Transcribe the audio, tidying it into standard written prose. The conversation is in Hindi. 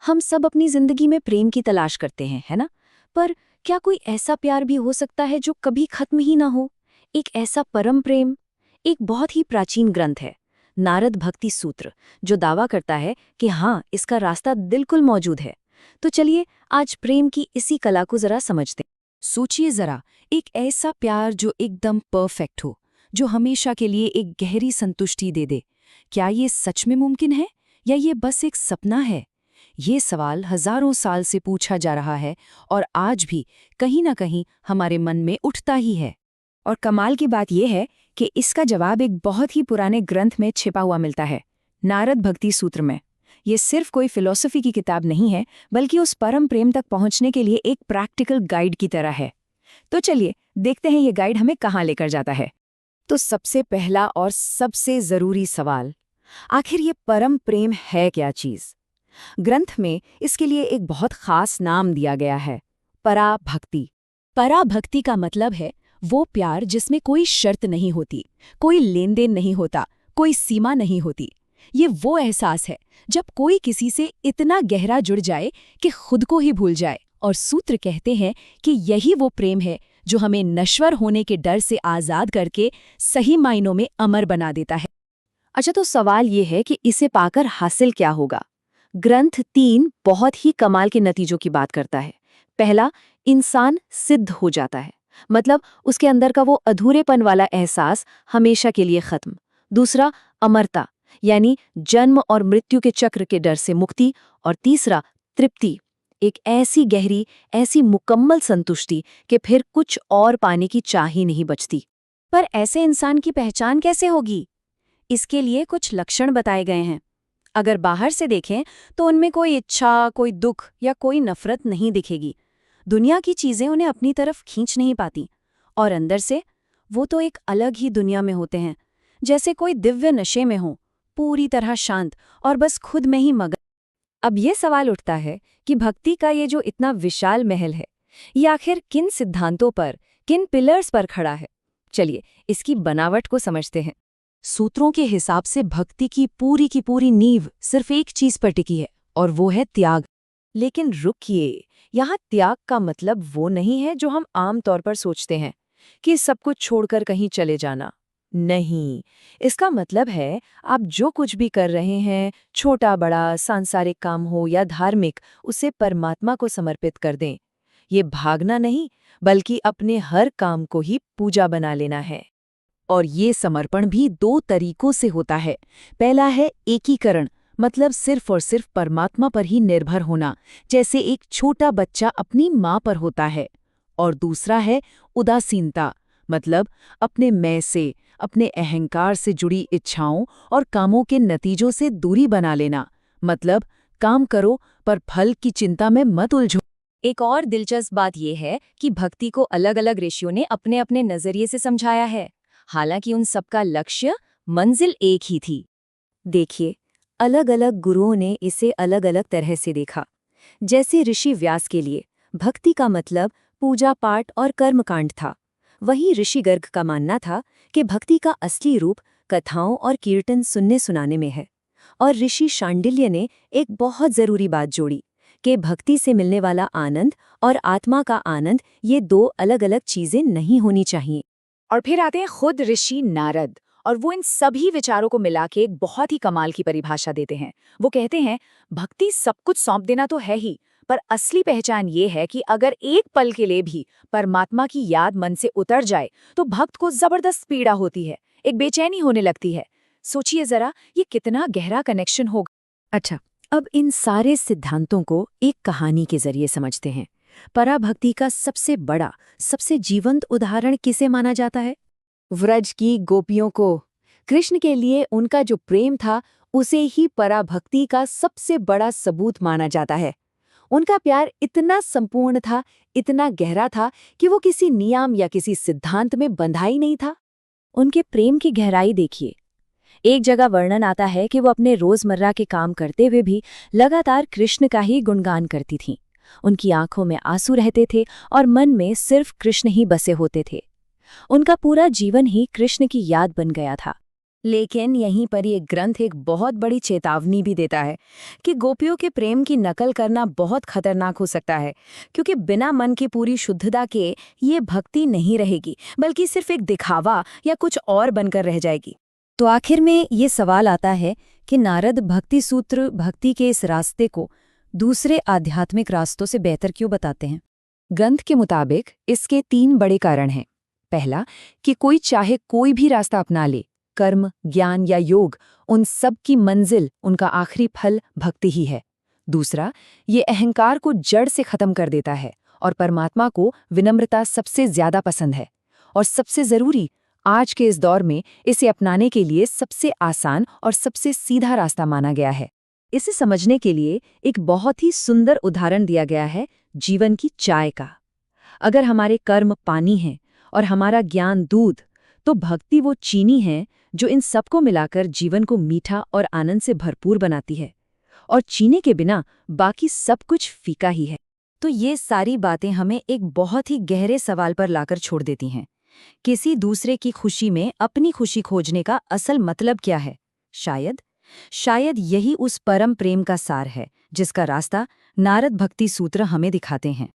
हम सब अपनी जिंदगी में प्रेम की तलाश करते हैं, है ना? पर क्या कोई ऐसा प्यार भी हो सकता है जो कभी खत्म ही ना हो? एक ऐसा परम प्रेम? एक बहुत ही प्राचीन ग्रंथ है, नारद भक्ति सूत्र, जो दावा करता है कि हाँ, इसका रास्ता बिल्कुल मौजूद है। तो चलिए आज प्रेम की इसी कला को जरा समझते हैं। सोचिए जरा, एक ऐसा प्यार जो एकदम परफेक्ट हो, जो हमेशा के लिए एक गहरी संतुष्टि दे दे। क्या ये सच में मुमकिन है या ये बस एक सपना है? ये सवाल हजारों साल से पूछा जा रहा है और आज भी कहीं ना कहीं हमारे मन में उठता ही है। और कमाल की बात यह है कि इसका जवाब एक बहुत ही पुराने ग्रंथ में छिपा हुआ मिलता है, नारद भक्ति सूत्र में। ये सिर्फ कोई फिलॉसफी की किताब नहीं है, बल्कि उस परम प्रेम तक पहुंचने के लिए एक प्रैक्टिकल गाइड की तरह है। तो चलिए देखते हैं ये गाइड हमें कहाँ लेकर जाता है। तो सबसे पहला और सबसे जरूरी सवाल, आखिर ये परम प्रेम है क्या चीज? ग्रंथ में इसके लिए एक बहुत खास नाम दिया गया है, पराभक्ति। पराभक्ति का मतलब है वो प्यार जिसमें कोई शर्त नहीं होती, कोई लेन देन नहीं होता, कोई सीमा नहीं होती। ये वो एहसास है जब कोई किसी से इतना गहरा जुड़ जाए कि खुद को ही भूल जाए। और सूत्र कहते हैं कि यही वो प्रेम है जो हमें नश्वर होने के डर से आज़ाद करके सही मायनों में अमर बना देता है। अच्छा, तो सवाल ये है कि इसे पाकर हासिल क्या होगा? ग्रंथ 3 बहुत ही कमाल के नतीजों की बात करता है। पहला, इंसान सिद्ध हो जाता है, मतलब उसके अंदर का वो अधूरेपन वाला एहसास हमेशा के लिए खत्म। दूसरा, अमरता, यानी जन्म और मृत्यु के चक्र के डर से मुक्ति। और तीसरा, तृप्ति, एक ऐसी गहरी, ऐसी मुकम्मल संतुष्टि कि फिर कुछ और पाने की चाह ही नहीं बचती। पर ऐसे इंसान की पहचान कैसे होगी? इसके लिए कुछ लक्षण बताए गए हैं। अगर बाहर से देखें तो उनमें कोई इच्छा, कोई दुख या कोई नफरत नहीं दिखेगी। दुनिया की चीजें उन्हें अपनी तरफ खींच नहीं पाती। और अंदर से वो तो एक अलग ही दुनिया में होते हैं, जैसे कोई दिव्य नशे में हो, पूरी तरह शांत और बस खुद में ही मगन। अब ये सवाल उठता है कि भक्ति का ये जो इतना विशाल महल है, ये आखिर किन सिद्धांतों पर, किन पिलर्स पर खड़ा है? चलिए इसकी बनावट को समझते हैं। सूत्रों के हिसाब से भक्ति की पूरी नींव सिर्फ एक चीज पर टिकी है, और वो है त्याग। लेकिन रुकिए, यहाँ त्याग का मतलब वो नहीं है जो हम आम तौर पर सोचते हैं कि सब कुछ छोड़कर कहीं चले जाना। नहीं, इसका मतलब है आप जो कुछ भी कर रहे हैं, छोटा बड़ा सांसारिक काम हो या धार्मिक, उसे परमात्मा को समर्पित कर दें। ये भागना नहीं, बल्कि अपने हर काम को ही पूजा बना लेना है। और ये समर्पण भी दो तरीकों से होता है। पहला है एकीकरण, मतलब सिर्फ और सिर्फ परमात्मा पर ही निर्भर होना, जैसे एक छोटा बच्चा अपनी माँ पर होता है। और दूसरा है उदासीनता, मतलब अपने मैं से, अपने अहंकार से जुड़ी इच्छाओं और कामों के नतीजों से दूरी बना लेना। मतलब काम करो पर फल की चिंता में मत उलझो। एक और दिलचस्प बात यह है कि भक्ति को अलग-अलग ऋषियों ने अपने अपने नजरिए से समझाया है, हालांकि उन सबका लक्ष्य, मंजिल एक ही थी। देखिए, अलग-अलग गुरुओं ने इसे अलग-अलग तरह से देखा। जैसे ऋषि व्यास के लिए भक्ति का मतलब पूजा पाठ और कर्मकांड था। वहीं ऋषि गर्ग का मानना था कि भक्ति का असली रूप कथाओं और कीर्तन सुनने सुनाने में है। और ऋषि शांडिल्य ने एक बहुत जरूरी बात जोड़ी कि भक्ति से मिलने वाला आनंद और आत्मा का आनंद, ये दो अलग-अलग चीजें नहीं होनी चाहिए। और फिर आते हैं खुद ऋषि नारद, और वो इन सभी विचारों को मिला के एक बहुत ही कमाल की परिभाषा देते हैं। वो कहते हैं, भक्ति सब कुछ सौंप देना तो है ही, पर असली पहचान ये है कि अगर एक पल के लिए भी परमात्मा की याद मन से उतर जाए तो भक्त को जबरदस्त पीड़ा होती है, एक बेचैनी होने लगती है। सोचिए जरा, ये कितना गहरा कनेक्शन होगा। अच्छा, अब इन सारे सिद्धांतों को एक कहानी के जरिए समझते हैं। पराभक्ति का सबसे बड़ा, सबसे जीवंत उदाहरण किसे माना जाता है? व्रज की गोपियों को। कृष्ण के लिए उनका जो प्रेम था, उसे ही पराभक्ति का सबसे बड़ा सबूत माना जाता है। उनका प्यार इतना संपूर्ण था, इतना गहरा था कि वो किसी नियम या किसी सिद्धांत में बंधा ही नहीं था। उनके प्रेम की गहराई देखिए। एक जगह वर्णन आता है कि वो अपने रोजमर्रा के काम करते हुए भी लगातार कृष्ण का ही गुणगान करती थीं। उनकी आंखों में आंसू रहते थे और मन में सिर्फ कृष्ण ही बसे होते थे। उनका पूरा जीवन ही कृष्ण की याद बन गया था। लेकिन यहीं पर ये ग्रंथ एक बहुत बड़ी चेतावनी भी देता है कि गोपियों के प्रेम की नकल करना बहुत खतरनाक हो सकता है, क्योंकि बिना मन की पूरी शुद्धता के ये भक्ति नहीं रहेगी, बल्कि सिर्फ एक दिखावा या कुछ और बनकर रह जाएगी। तो आखिर में ये सवाल आता है कि नारद भक्ति सूत्र भक्ति के इस रास्ते को दूसरे आध्यात्मिक रास्तों से बेहतर क्यों बताते हैं? ग्रंथ के मुताबिक इसके 3 बड़े कारण हैं। पहला, कि कोई चाहे कोई भी रास्ता अपना ले, कर्म, ज्ञान या योग, उन सब की मंजिल, उनका आखिरी फल भक्ति ही है। दूसरा, ये अहंकार को जड़ से खत्म कर देता है और परमात्मा को विनम्रता सबसे ज्यादा पसंद है। और सबसे जरूरी, आज के इस दौर में इसे अपनाने के लिए सबसे आसान और सबसे सीधा रास्ता माना गया है। इसे समझने के लिए एक बहुत ही सुंदर उदाहरण दिया गया है जीवन की चाय का। अगर हमारे कर्म पानी हैं और हमारा ज्ञान दूध, तो भक्ति वो चीनी है जो इन सबको मिलाकर जीवन को मीठा और आनंद से भरपूर बनाती है। और चीनी के बिना बाकी सब कुछ फीका ही है। तो ये सारी बातें हमें एक बहुत ही गहरे सवाल पर लाकर छोड़ देती हैं। किसी दूसरे की खुशी में अपनी खुशी खोजने का असल मतलब क्या है? शायद यही उस परम प्रेम का सार है जिसका रास्ता नारद भक्ति सूत्र हमें दिखाते हैं।